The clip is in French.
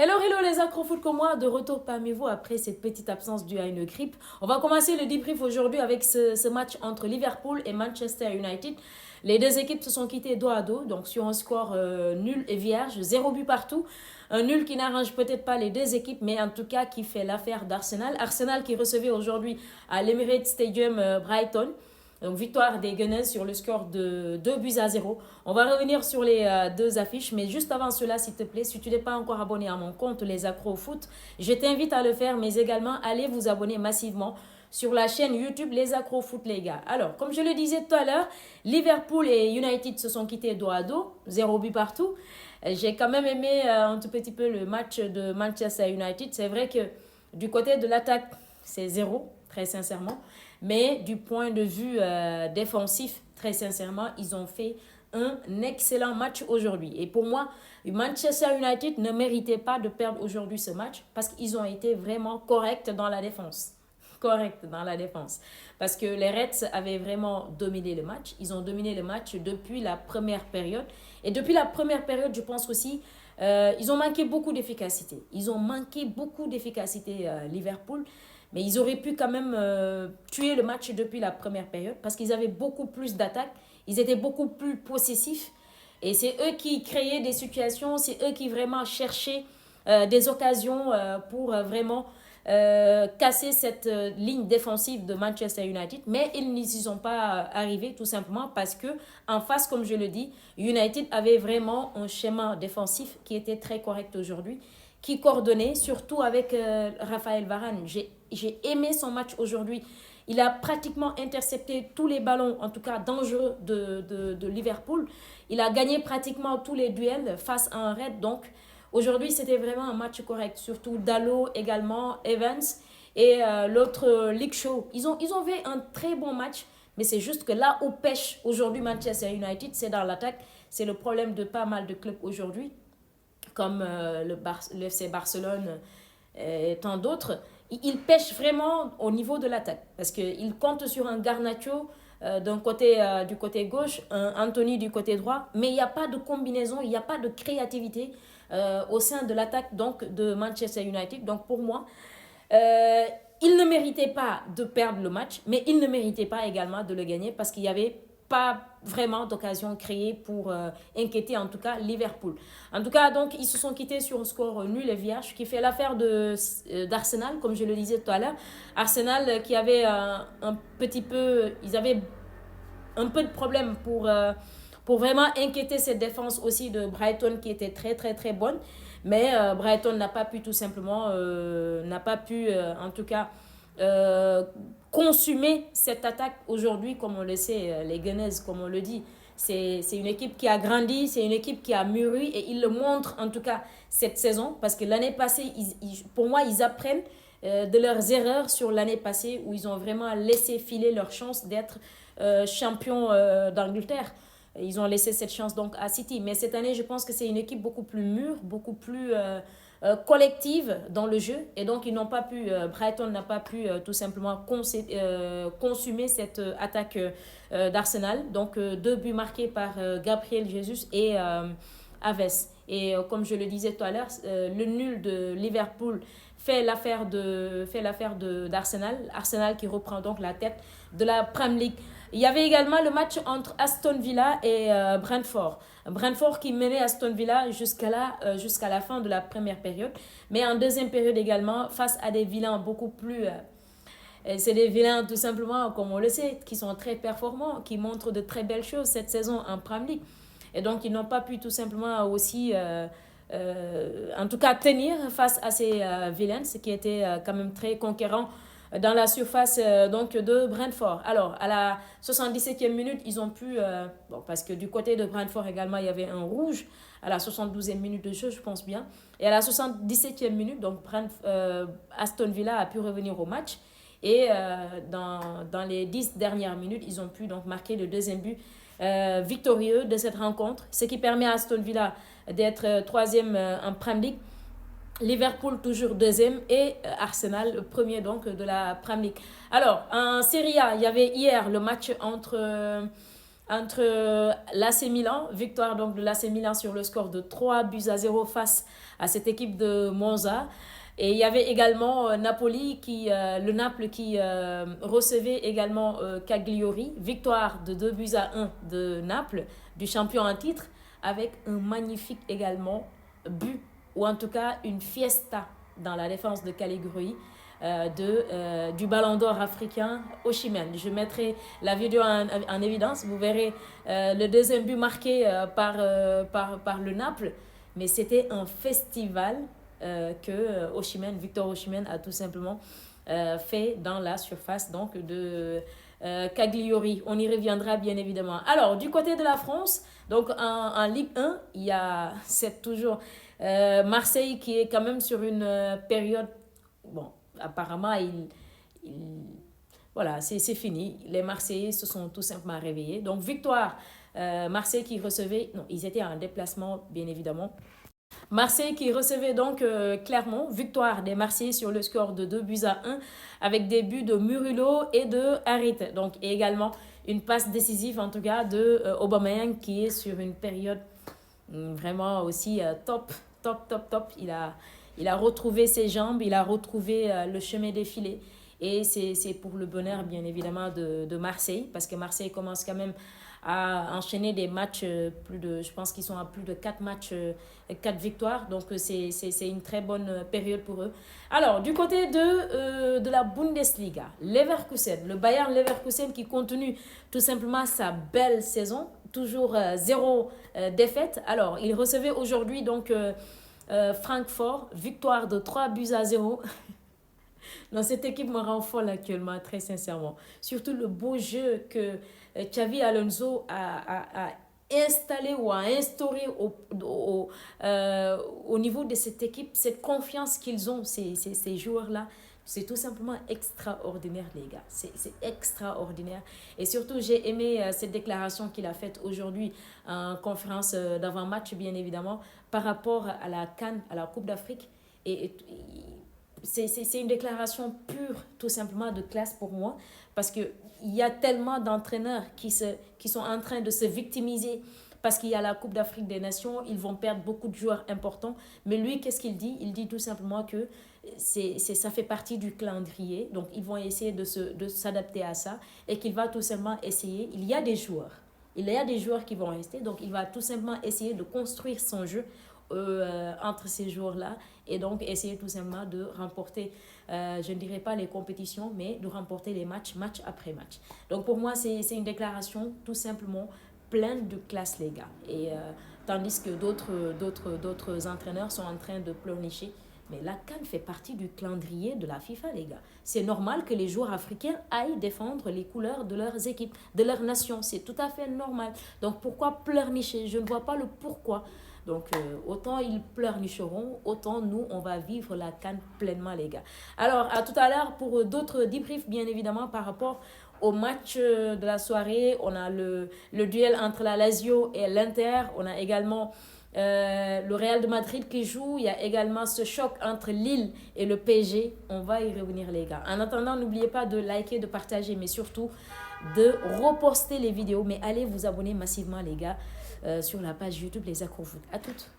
Hello, hello les accro-foot comme moi, de retour parmi vous après cette petite absence due à une grippe. On va commencer le débrief aujourd'hui avec ce match entre Liverpool et Manchester United. Les deux équipes se sont quittées dos à dos, donc sur un score nul et vierge, 0 but partout. Un nul qui n'arrange peut-être pas les deux équipes, mais en tout cas qui fait l'affaire d'Arsenal. Arsenal qui recevait aujourd'hui à l'Emirates Stadium Brighton. Donc victoire des Gunners sur le score de 2 buts à 0. On va revenir sur les deux affiches, mais juste avant cela, s'il te plaît, si tu n'es pas encore abonné à mon compte Les Accros au Foot, je t'invite à le faire, mais également allez vous abonner massivement sur la chaîne YouTube Les Accros au Foot, les gars. Alors, comme je le disais tout à l'heure, Liverpool et United se sont quittés dos à dos, 0 but partout. J'ai quand même aimé un tout petit peu le match de Manchester United. C'est vrai que du côté de l'attaque, c'est 0, très sincèrement. Mais du point de vue défensif, très sincèrement, ils ont fait un excellent match aujourd'hui. Et pour moi, Manchester United ne méritait pas de perdre aujourd'hui ce match parce qu'ils ont été vraiment corrects dans la défense. Corrects dans la défense. Parce que les Reds avaient vraiment dominé le match. Ils ont dominé le match depuis la première période. Et depuis la première période, je pense aussi, ils ont manqué beaucoup d'efficacité. Ils ont manqué beaucoup d'efficacité, Liverpool. Mais ils auraient pu quand même tuer le match depuis la première période parce qu'ils avaient beaucoup plus d'attaques. Ils étaient beaucoup plus possessifs. Et c'est eux qui créaient des situations, c'est eux qui vraiment cherchaient des occasions pour vraiment casser cette ligne défensive de Manchester United. Mais ils n'y sont pas arrivés tout simplement parce que en face, comme je le dis, United avait vraiment un schéma défensif qui était très correct aujourd'hui, qui coordonnait surtout avec Raphaël Varane. J'ai aimé son match aujourd'hui. Il a pratiquement intercepté tous les ballons, en tout cas dangereux, de Liverpool. Il a gagné pratiquement tous les duels face à un raid. Donc aujourd'hui, c'était vraiment un match correct. Surtout Dalot également, Evans et l'autre League Show. Ils ont fait un très bon match. Mais c'est juste que là où pêche aujourd'hui Manchester United, c'est dans l'attaque. C'est le problème de pas mal de clubs aujourd'hui comme le FC Barcelone et tant d'autres, il pêche vraiment au niveau de l'attaque. Parce qu'il compte sur un Garnacho du côté gauche, un Anthony du côté droit, mais il n'y a pas de combinaison, il n'y a pas de créativité au sein de l'attaque donc de Manchester United. Donc pour moi, euh, il ne méritait pas de perdre le match, mais il ne méritait pas également de le gagner parce qu'il y avait pas vraiment d'occasion créée pour inquiéter en tout cas Liverpool. En tout cas, donc, ils se sont quittés sur un score nul et vierge qui fait l'affaire d'Arsenal, comme je le disais tout à l'heure. Arsenal qui avait un petit peu, ils avaient un peu de problème pour vraiment inquiéter cette défense aussi de Brighton qui était très très très bonne. Mais Brighton n'a pas pu tout simplement, n'a pas pu en tout cas euh, consumer cette attaque aujourd'hui, comme on le sait, les Gunners, comme on le dit. C'est une équipe qui a grandi, c'est une équipe qui a mûri et ils le montrent en tout cas cette saison parce que l'année passée, pour moi, ils apprennent de leurs erreurs sur l'année passée où ils ont vraiment laissé filer leur chance d'être champions d'Angleterre. Ils ont laissé cette chance donc à City. Mais cette année, je pense que c'est une équipe beaucoup plus mûre, beaucoup plus collective dans le jeu. Et donc, ils n'ont pas pu, Brighton n'a pas pu tout simplement consumer cette attaque d'Arsenal. Donc, 2 buts marqués par Gabriel Jesus et Aves. Et comme je le disais tout à l'heure, le nul de Liverpool fait l'affaire d'Arsenal. Arsenal qui reprend donc la tête de la Premier League. Il y avait également le match entre Aston Villa et Brentford. Brentford qui menait Aston Villa jusqu'à la fin de la première période. Mais en deuxième période également, face à des vilains beaucoup plus... c'est des vilains tout simplement, comme on le sait, qui sont très performants, qui montrent de très belles choses cette saison en Premier League. Et donc, ils n'ont pas pu tout simplement aussi... en tout cas tenir face à ces vilains qui étaient quand même très conquérants dans la surface donc de Brentford. Alors, à la 77e minute, ils ont pu... bon, parce que du côté de Brentford également, il y avait un rouge à la 72e minute de jeu, je pense bien. Et à la 77e minute, donc Aston Villa a pu revenir au match. Et dans les 10 dernières minutes, ils ont pu donc marquer le deuxième but victorieux de cette rencontre, ce qui permet à Aston Villa d'être troisième en Premier League. Liverpool toujours deuxième et Arsenal premier donc de la Premier League. Alors, en Serie A, il y avait hier le match entre entre l'AC Milan, victoire donc de l'AC Milan sur le score de 3 buts à 0 face à cette équipe de Monza. Et il y avait également le Naples qui recevait également Cagliari, victoire de 2 buts à 1 de Naples, du champion en titre, avec un magnifique également but, ou en tout cas une fiesta dans la défense de Cagliari, du ballon d'or africain Osimhen. Je mettrai la vidéo en évidence. Vous verrez le deuxième but marqué par le Naples. Mais c'était un festival que Victor Osimhen a tout simplement fait dans la surface donc, de Cagliari. On y reviendra bien évidemment. Alors, du côté de la France, donc en Ligue 1, il y a toujours Marseille qui est quand même sur une période... Bon, apparemment, voilà, c'est fini. Les Marseillais se sont tout simplement réveillés. Donc, victoire, Marseille qui recevait... Non, ils étaient en déplacement, bien évidemment. Marseille qui recevait donc Clermont, victoire des Marseillais sur le score de 2 buts à 1 avec des buts de Murillo et de Harit. Donc, et également une passe décisive en tout cas de Aubameyang qui est sur une période vraiment aussi top. Il a retrouvé ses jambes, il a retrouvé le chemin défilé. Et c'est pour le bonheur, bien évidemment, de Marseille. Parce que Marseille commence quand même à enchaîner des matchs, je pense qu'ils sont à plus de 4 matchs, 4 victoires. Donc, c'est une très bonne période pour eux. Alors, du côté de la Bundesliga, Leverkusen, le Bayern Leverkusen qui continue tout simplement sa belle saison. Toujours 0 défaite. Alors, il recevait aujourd'hui donc... Francfort, victoire de 3 buts à 0. Non, cette équipe me rend folle actuellement, très sincèrement. Surtout le beau jeu que Xavi Alonso a installé ou a instauré au niveau de cette équipe, cette confiance qu'ils ont, ces joueurs-là. C'est tout simplement extraordinaire, les gars. C'est extraordinaire. Et surtout, j'ai aimé cette déclaration qu'il a faite aujourd'hui en conférence d'avant-match, bien évidemment, par rapport à la CAN, à la Coupe d'Afrique. Et c'est une déclaration pure, tout simplement, de classe pour moi. Parce qu'il y a tellement d'entraîneurs qui sont en train de se victimiser parce qu'il y a la Coupe d'Afrique des Nations, ils vont perdre beaucoup de joueurs importants. Mais lui, qu'est-ce qu'il dit? Il dit tout simplement que ça fait partie du calendrier. Donc, ils vont essayer de s'adapter à ça et qu'il va tout simplement essayer. Il y a des joueurs qui vont rester. Donc, il va tout simplement essayer de construire son jeu entre ces joueurs-là et donc essayer tout simplement de remporter, je ne dirais pas les compétitions, mais de remporter les match après match. Donc, pour moi, c'est une déclaration tout simplement pleine de classe, les gars. Et tandis que d'autres entraîneurs sont en train de pleurnicher. Mais la CAN fait partie du calendrier de la FIFA, les gars. C'est normal que les joueurs africains aillent défendre les couleurs de leurs équipes, de leur nation. C'est tout à fait normal. Donc pourquoi pleurnicher? Je ne vois pas le pourquoi. Donc autant ils pleurnicheront, autant nous, on va vivre la CAN pleinement, les gars. Alors, à tout à l'heure pour d'autres débriefs, bien évidemment, par rapport au match de la soirée. On a le duel entre la Lazio et l'Inter. On a également le Real de Madrid qui joue. Il y a également ce choc entre Lille et le PSG. On va y revenir, les gars. En attendant, n'oubliez pas de liker, de partager, mais surtout de reposter les vidéos. Mais allez vous abonner massivement, les gars, sur la page YouTube Les Accros Foot. À toutes.